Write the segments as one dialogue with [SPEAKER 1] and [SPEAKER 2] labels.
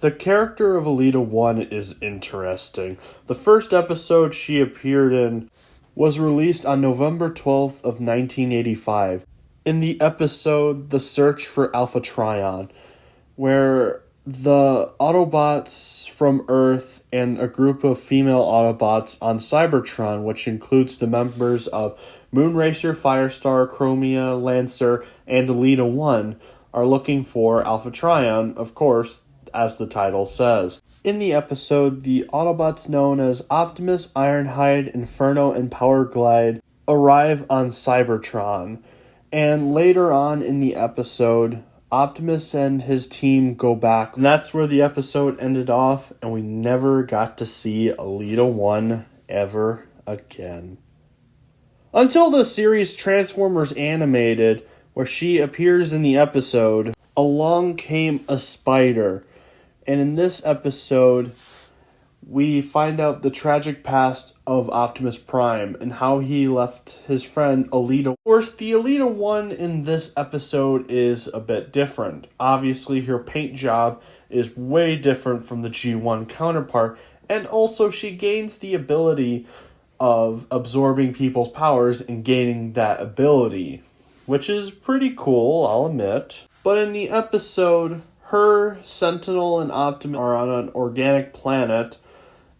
[SPEAKER 1] The character of Elita 1 is interesting. The first episode she appeared in was released on November 12th of 1985. In the episode The Search for Alpha Trion, where the Autobots from Earth and a group of female Autobots on Cybertron, which includes the members of Moonracer, Firestar, Chromia, Lancer, and Elita 1, are looking for Alpha Trion, of course, as the title says. In the episode, the Autobots known as Optimus, Ironhide, Inferno, and Powerglide arrive on Cybertron, and later on in the episode, Optimus and his team go back, and that's where the episode ended off, and we never got to see Elita 1 ever again. Until the series Transformers Animated, where she appears in the episode, Along Came a Spider. And in this episode, we find out the tragic past of Optimus Prime and how he left his friend Elita. Of course, the Elita 1 in this episode is a bit different. Obviously, her paint job is way different from the G1 counterpart, and also she gains the ability of absorbing people's powers and gaining that ability, which is pretty cool, I'll admit. But in the episode, her, Sentinel, and Optimus are on an organic planet,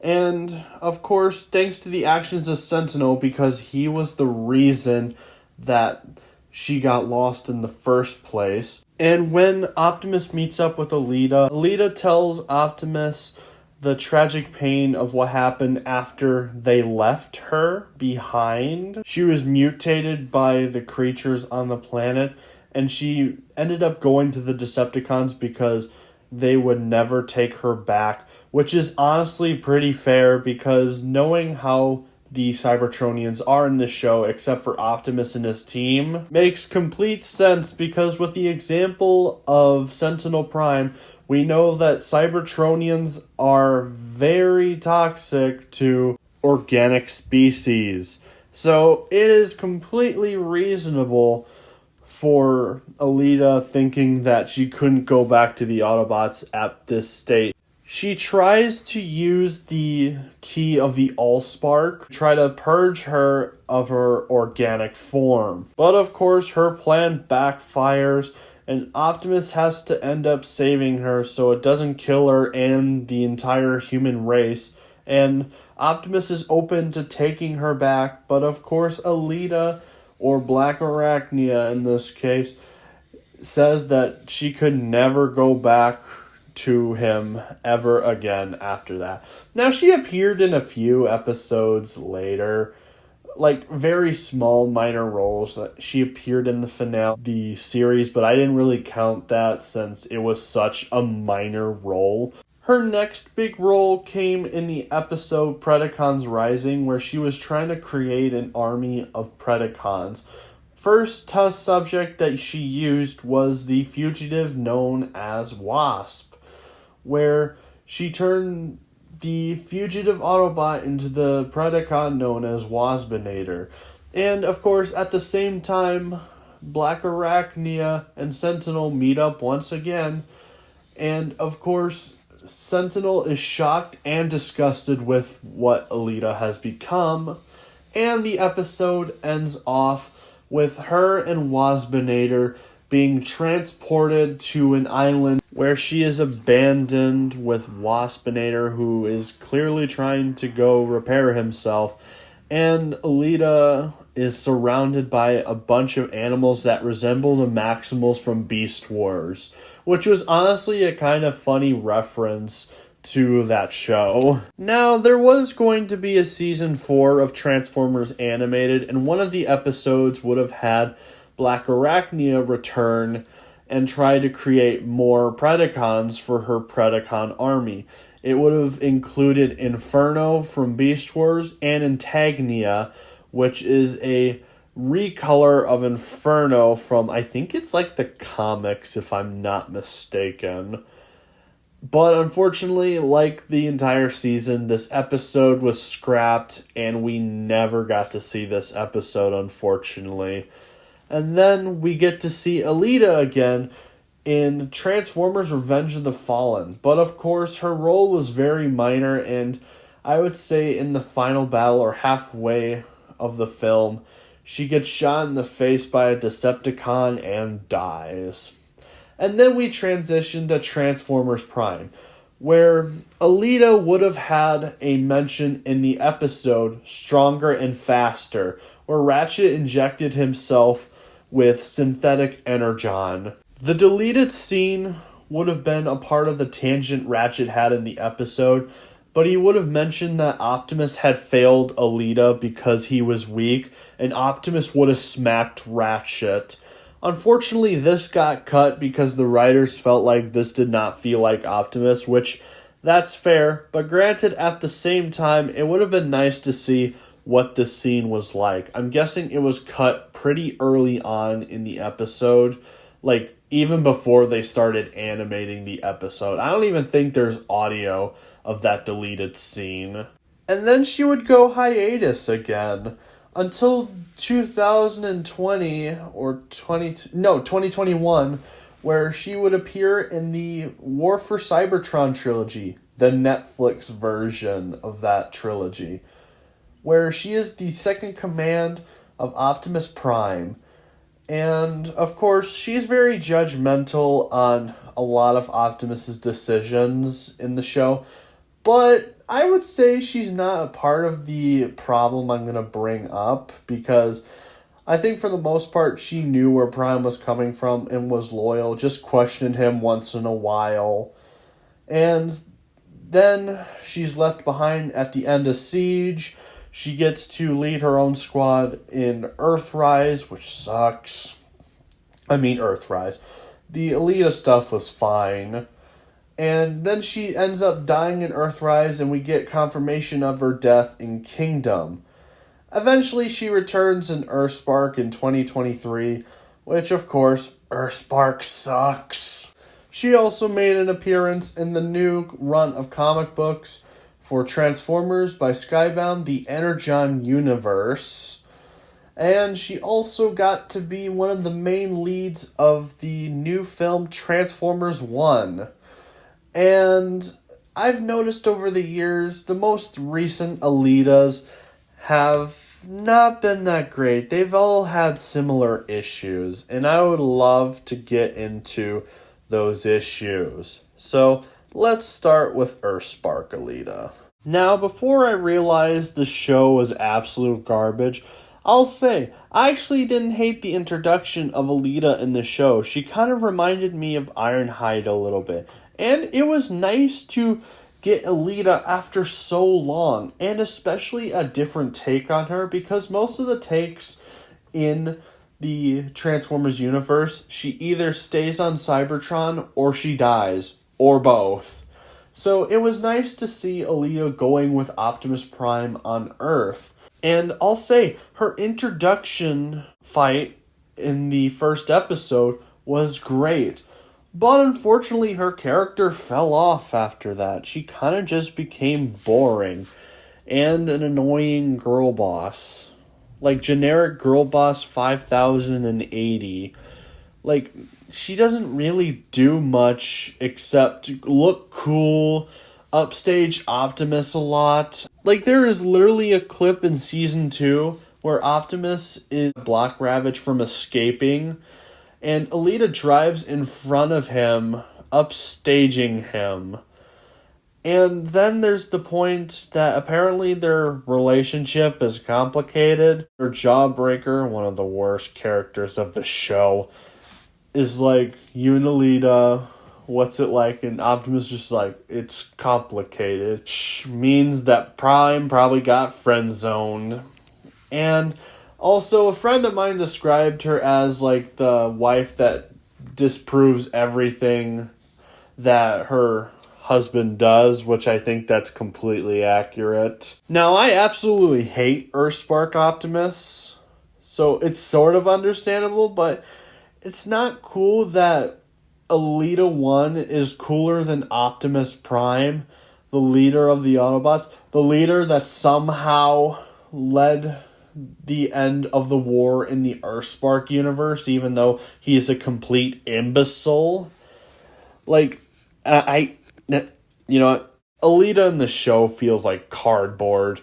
[SPEAKER 1] and of course, thanks to the actions of Sentinel, because he was the reason that she got lost in the first place. And when Optimus meets up with Elita, Elita tells Optimus the tragic pain of what happened after they left her behind. She was mutated by the creatures on the planet, and she ended up going to the Decepticons because they would never take her back, which is honestly pretty fair because knowing how the Cybertronians are in this show, except for Optimus and his team, makes complete sense because with the example of Sentinel Prime, we know that Cybertronians are very toxic to organic species. So it is completely reasonable for Elita thinking that she couldn't go back to the Autobots at this state. She tries to use the key of the Allspark to try to purge her of her organic form. But of course, her plan backfires, and Optimus has to end up saving her so it doesn't kill her and the entire human race. And Optimus is open to taking her back, but of course, Elita, or Black Arachnia in this case, says that she could never go back to him ever again after that. Now, she appeared in a few episodes later, like very small minor roles. She appeared in the finale of the series, but I didn't really count that since it was such a minor role. Her next big role came in the episode Predacons Rising, where she was trying to create an army of Predacons. First test subject that she used was the fugitive known as Wasp, where she turned the fugitive Autobot into the Predacon known as Waspinator. And of course, at the same time, Black Arachnia and Sentinel meet up once again. And of course, Sentinel is shocked and disgusted with what Elita has become. And the episode ends off with her and Waspinator being transported to an island where she is abandoned with Waspinator, who is clearly trying to go repair himself. And Elita is surrounded by a bunch of animals that resemble the Maximals from Beast Wars, which was honestly a kind of funny reference to that show. Now, there was going to be a season 4 of Transformers Animated, and one of the episodes would have had Black Arachnia return and try to create more Predacons for her Predacon army. It would have included Inferno from Beast Wars and Antagnia, which is a recolor of Inferno from, I think it's like the comics, if I'm not mistaken. But unfortunately, like the entire season, this episode was scrapped, and we never got to see this episode, unfortunately. And then we get to see Elita again in Transformers Revenge of the Fallen. But of course, her role was very minor, and I would say in the final battle or halfway of the film, she gets shot in the face by a Decepticon and dies. And then we transition to Transformers Prime, where Elita would have had a mention in the episode Stronger and Faster, where Ratchet injected himself with synthetic energon. The deleted scene would have been a part of the tangent Ratchet had in the episode, but he would have mentioned that Optimus had failed Elita because he was weak, and Optimus would have smacked Ratchet. Unfortunately, this got cut because the writers felt like this did not feel like Optimus, which, that's fair, but granted, at the same time, it would have been nice to see what this scene was like. I'm guessing it was cut pretty early on in the episode, like, even before they started animating the episode. I don't even think there's audio of that deleted scene. And then she would go hiatus again until 2020 or 2021, where she would appear in the War for Cybertron trilogy, the Netflix version of that trilogy, where she is the second command of Optimus Prime. And, of course, she's very judgmental on a lot of Optimus's decisions in the show, but I would say she's not a part of the problem I'm going to bring up, because I think for the most part she knew where Prime was coming from and was loyal, just questioned him once in a while. And then she's left behind at the end of Siege. She gets to lead her own squad in Earthrise, which sucks. Earthrise. The Elita stuff was fine. And then she ends up dying in Earthrise, and we get confirmation of her death in Kingdom. Eventually, she returns in Earthspark in 2023, which, of course, Earthspark sucks. She also made an appearance in the new run of comic books for Transformers by Skybound, the Energon Universe. And she also got to be one of the main leads of the new film Transformers 1. And I've noticed over the years, the most recent Elitas have not been that great. They've all had similar issues, and I would love to get into those issues. So let's start with Earthspark Elita. Now, before I realized the show was absolute garbage, I'll say, I actually didn't hate the introduction of Elita in the show. She kind of reminded me of Ironhide a little bit. And it was nice to get Elita after so long, and especially a different take on her, because most of the takes in the Transformers universe, she either stays on Cybertron or she dies, or both. So it was nice to see Elita going with Optimus Prime on Earth. And I'll say, her introduction fight in the first episode was great. But unfortunately, her character fell off after that. She kind of just became boring and an annoying girl boss. Like generic girl boss 5080. Like, she doesn't really do much except look cool, upstage Optimus a lot. Like, there is literally a clip in Season 2 where Optimus is block Ravage from escaping, and Elita drives in front of him, upstaging him. And then there's the point that apparently their relationship is complicated. Their Jawbreaker, one of the worst characters of the show, is like, you and Elita, what's it like? And Optimus just like, it's complicated. Which means that Prime probably got friend-zoned. And also, a friend of mine described her as like the wife that disproves everything that her husband does, which I think that's completely accurate. Now, I absolutely hate Earthspark Optimus, so it's sort of understandable, but it's not cool that Elita 1 is cooler than Optimus Prime, the leader of the Autobots, the leader that somehow led the end of the war in the Earthspark universe, even though he is a complete imbecile. Like, you know, Elita in the show feels like cardboard.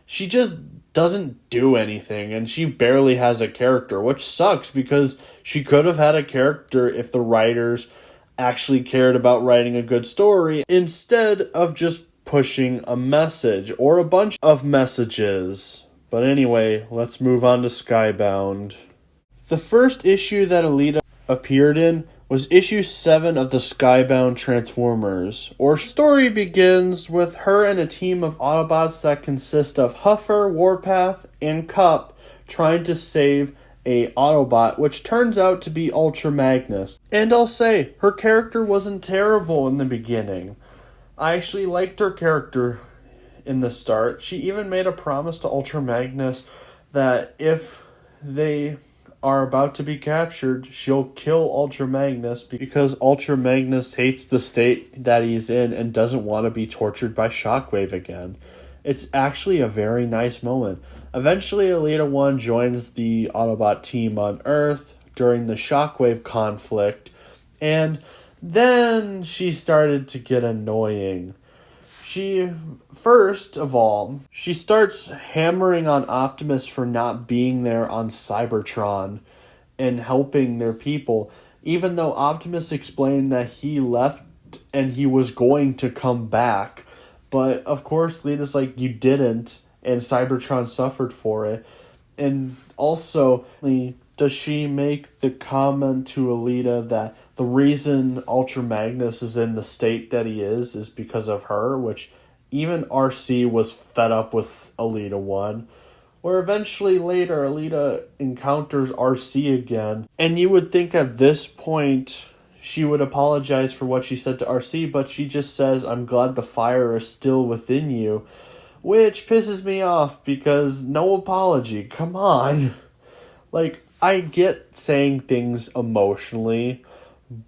[SPEAKER 1] She just doesn't do anything, and she barely has a character, which sucks because she could have had a character if the writers actually cared about writing a good story instead of just pushing a message or a bunch of messages. But anyway, let's move on to Skybound. The first issue that Elita appeared in was issue 7 of the Skybound Transformers. Our story begins with her and a team of Autobots that consist of Huffer, Warpath, and Cup trying to save a Autobot, which turns out to be Ultra Magnus. And I'll say, her character wasn't terrible in the beginning. I actually liked her character in the start. She even made a promise to Ultra Magnus that if they are about to be captured, she'll kill Ultra Magnus because Ultra Magnus hates the state that he's in and doesn't want to be tortured by Shockwave again. It's actually a very nice moment. Eventually, Elita 1 joins the Autobot team on Earth during the Shockwave conflict, and then she started to get annoying. First of all, she starts hammering on Optimus for not being there on Cybertron and helping their people, even though Optimus explained that he left and he was going to come back. But of course, Lita's like, you didn't, and Cybertron suffered for it. And also, does she make the comment to Elita that the reason Ultra Magnus is in the state that he is because of her, which even RC was fed up with Elita 1, where eventually later Elita encounters RC again, and you would think at this point she would apologize for what she said to RC, but she just says, I'm glad the fire is still within you, which pisses me off because no apology, come on. Like, I get saying things emotionally,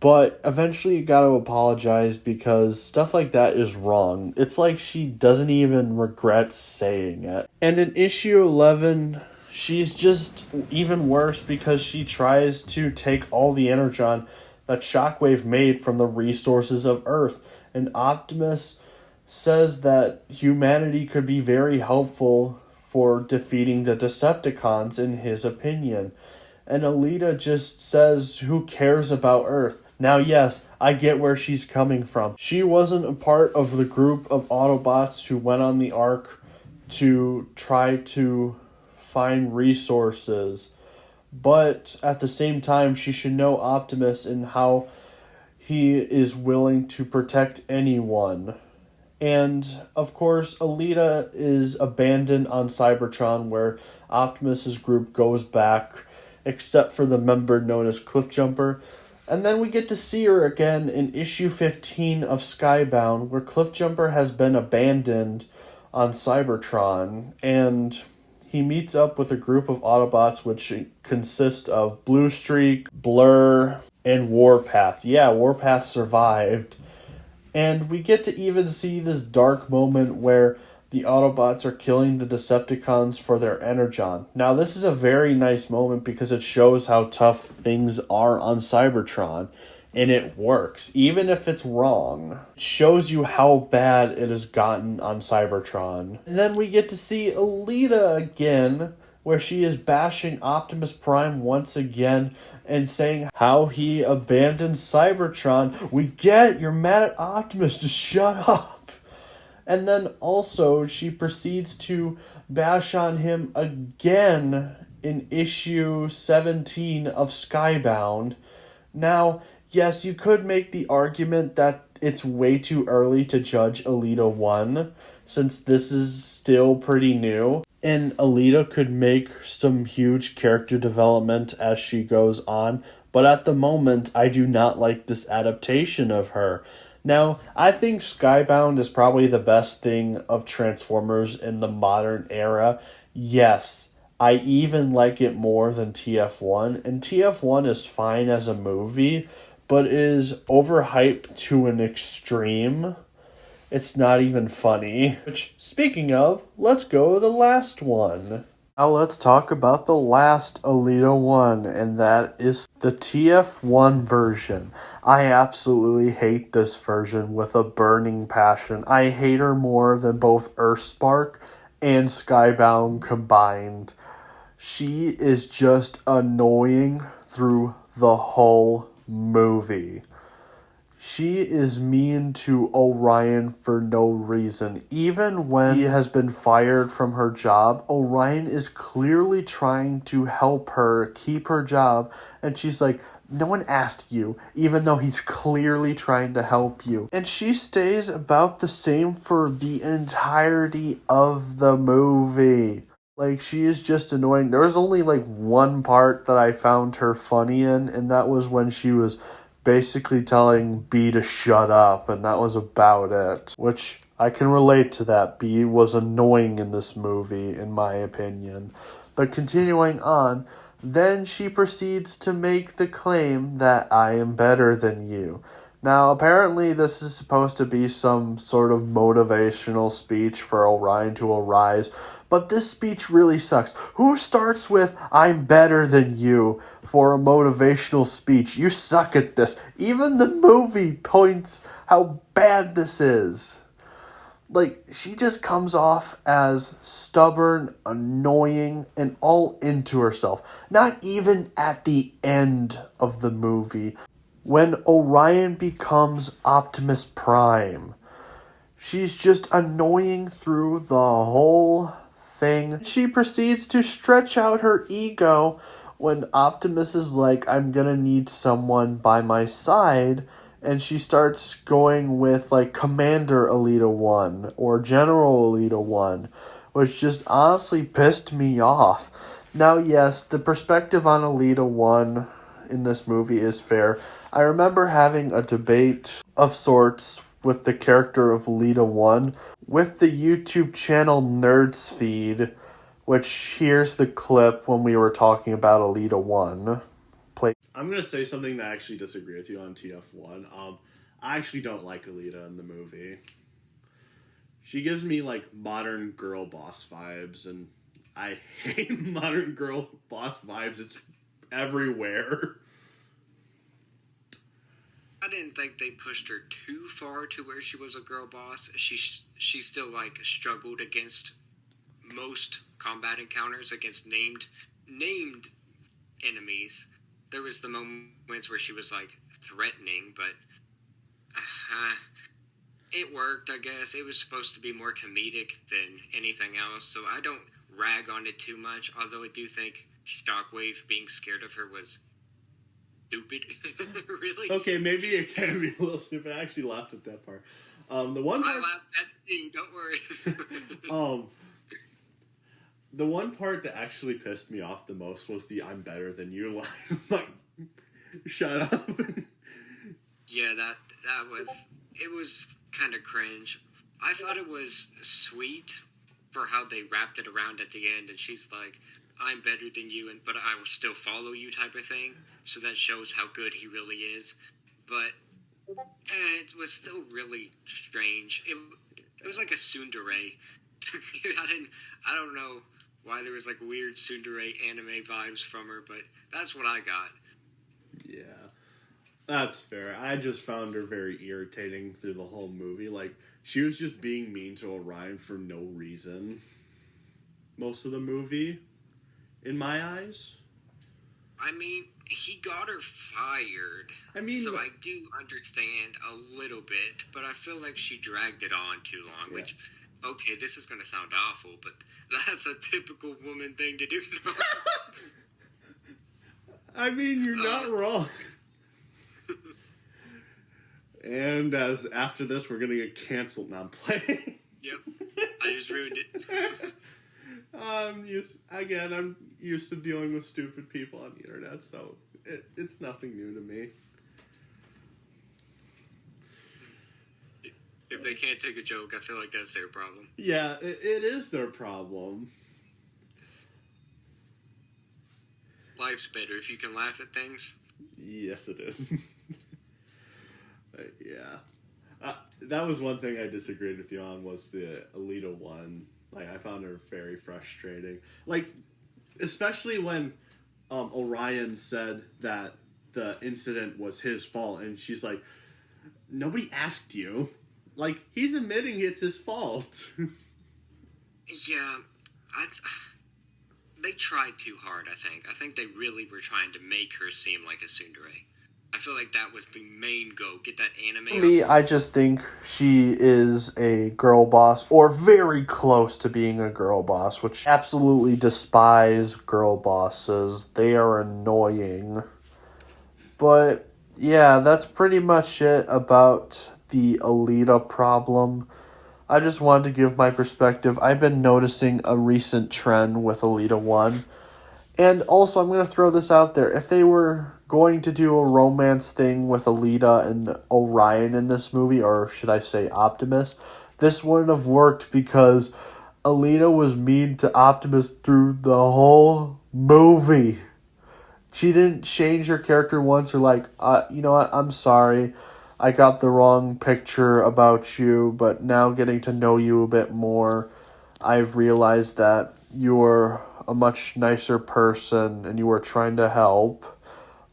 [SPEAKER 1] but eventually you gotta apologize because stuff like that is wrong. It's like she doesn't even regret saying it. And in issue 11, she's just even worse because she tries to take all the energon that Shockwave made from the resources of Earth. And Optimus says that humanity could be very helpful for defeating the Decepticons in his opinion. And Elita just says, who cares about Earth? Now, yes, I get where she's coming from. She wasn't a part of the group of Autobots who went on the Ark to try to find resources. But at the same time, she should know Optimus and how he is willing to protect anyone. And, of course, Elita is abandoned on Cybertron, where Optimus's group goes back, except for the member known as Cliffjumper. And then we get to see her again in issue 15 of Skybound, where Cliffjumper has been abandoned on Cybertron, and he meets up with a group of Autobots which consist of Bluestreak, Blur, and Warpath. Yeah, Warpath survived. And we get to even see this dark moment where the Autobots are killing the Decepticons for their energon. Now, this is a very nice moment because it shows how tough things are on Cybertron. And it works, even if it's wrong. It shows you how bad it has gotten on Cybertron. And then we get to see Elita again, where she is bashing Optimus Prime once again and saying how he abandoned Cybertron. We get it, you're mad at Optimus, just shut up. And then also she proceeds to bash on him again in issue 17 of Skybound. Now, yes, you could make the argument that it's way too early to judge Elita 1, since this is still pretty new. And Elita could make some huge character development as she goes on. But at the moment, I do not like this adaptation of her. Now, I think Skybound is probably the best thing of Transformers in the modern era. Yes, I even like it more than TF1. And TF1 is fine as a movie, but is overhyped to an extreme. It's not even funny. Which, speaking of, let's go to the last one. Now let's talk about the last Elita one, and that is the TF1 version. I absolutely hate this version with a burning passion. I hate her more than both Earthspark and Skybound combined. She is just annoying through the whole movie. She is mean to Orion for no reason. Even when he has been fired from her job, Orion is clearly trying to help her keep her job, and she's like, no one asked you, even though he's clearly trying to help you. And she stays about the same for the entirety of the movie. Like, she is just annoying. There was only, like, one part that I found her funny in, and that was when she was basically telling B to shut up, and that was about it. Which, I can relate to that. B was annoying in this movie, in my opinion. But continuing on, then she proceeds to make the claim that I am better than you. Now, apparently, this is supposed to be some sort of motivational speech for Orion to arise, but this speech really sucks. Who starts with, I'm better than you, for a motivational speech? You suck at this. Even the movie points how bad this is. Like, she just comes off as stubborn, annoying, and all into herself. Not even at the end of the movie, when Orion becomes Optimus Prime. She's just annoying through the whole thing. She proceeds to stretch out her ego when Optimus is like, I'm gonna need someone by my side. And she starts going with like Commander Elita 1 or General Elita 1, which just honestly pissed me off. Now, yes, the perspective on Elita 1 in this movie is fair. I remember having a debate of sorts with the character of Elita 1 with the YouTube channel Nerds Feed, which here's the clip when we were talking about Elita 1.
[SPEAKER 2] I'm gonna say something that I actually disagree with you on TF1. I actually don't like Elita in the movie. She gives me like modern girl boss vibes, and I hate modern girl boss vibes. It's everywhere.
[SPEAKER 3] I didn't think they pushed her too far to where she was a girl boss. She still like struggled against most combat encounters against named enemies. There was the moments where she was like threatening, but it worked, I guess. It was supposed to be more comedic than anything else, so I don't rag on it too much, although I do think Shockwave being scared of her was stupid. Really?
[SPEAKER 2] Okay, maybe it can be a little stupid. I actually laughed at that part. The one part,
[SPEAKER 3] I laughed at it too, don't worry.
[SPEAKER 2] the one part that actually pissed me off the most was the "I'm better than you" line. Like, shut up.
[SPEAKER 3] Yeah, that was, it was kind of cringe. I thought it was sweet for how they wrapped it around at the end, and she's like, I'm better than you, but I will still follow you type of thing, so that shows how good he really is. But it was still really strange. It was like a tsundere. I don't know why there was like weird tsundere anime vibes from her, but that's what I got.
[SPEAKER 2] Yeah. That's fair. I just found her very irritating through the whole movie. Like, she was just being mean to Orion for no reason. Most of the movie, in my eyes.
[SPEAKER 3] I mean, he got her fired. So I do understand a little bit, but I feel like she dragged it on too long, which, okay, this is going to sound awful, but that's a typical woman thing to do.
[SPEAKER 2] I mean, you're not wrong. And as after this, we're gonna get canceled. Now I'm playing.
[SPEAKER 3] Yep, I just ruined it.
[SPEAKER 2] I'm used to dealing with stupid people on the internet, so it's nothing new to me.
[SPEAKER 3] If they can't take a joke, I feel like that's their problem.
[SPEAKER 2] Yeah, it is their problem.
[SPEAKER 3] Life's better if you can laugh at things.
[SPEAKER 2] Yes, it is. Yeah. That was one thing I disagreed with you on, was the Elita 1. Like, I found her very frustrating. Like, especially when Orion said that the incident was his fault, and she's like, nobody asked you. Like, he's admitting it's his fault.
[SPEAKER 3] Yeah, they tried too hard, I think. I think they really were trying to make her seem like a tsundere. I feel like that was the main goal. Get that anime.
[SPEAKER 1] Me, I just think she is a girl boss, or very close to being a girl boss, which absolutely despise girl bosses. They are annoying. But yeah, that's pretty much it about the Elita problem. I just wanted to give my perspective. I've been noticing a recent trend with Elita 1. And also, I'm going to throw this out there. If they were going to do a romance thing with Elita and Orion in this movie, or should I say Optimus, this wouldn't have worked because Elita was mean to Optimus through the whole movie. She didn't change her character once or like, you know what, I'm sorry. I got the wrong picture about you, but now getting to know you a bit more, I've realized that you're a much nicer person and you were trying to help.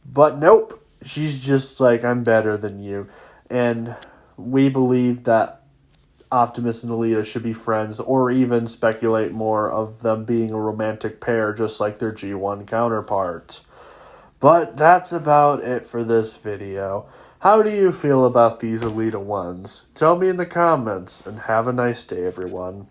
[SPEAKER 1] But nope, she's just like, I'm better than you. And we believe that Optimus and Elita should be friends, or even speculate more of them being a romantic pair just like their G1 counterparts. But that's about it for this video. How do you feel about these Elita ones? Tell me in the comments, and have a nice day, everyone.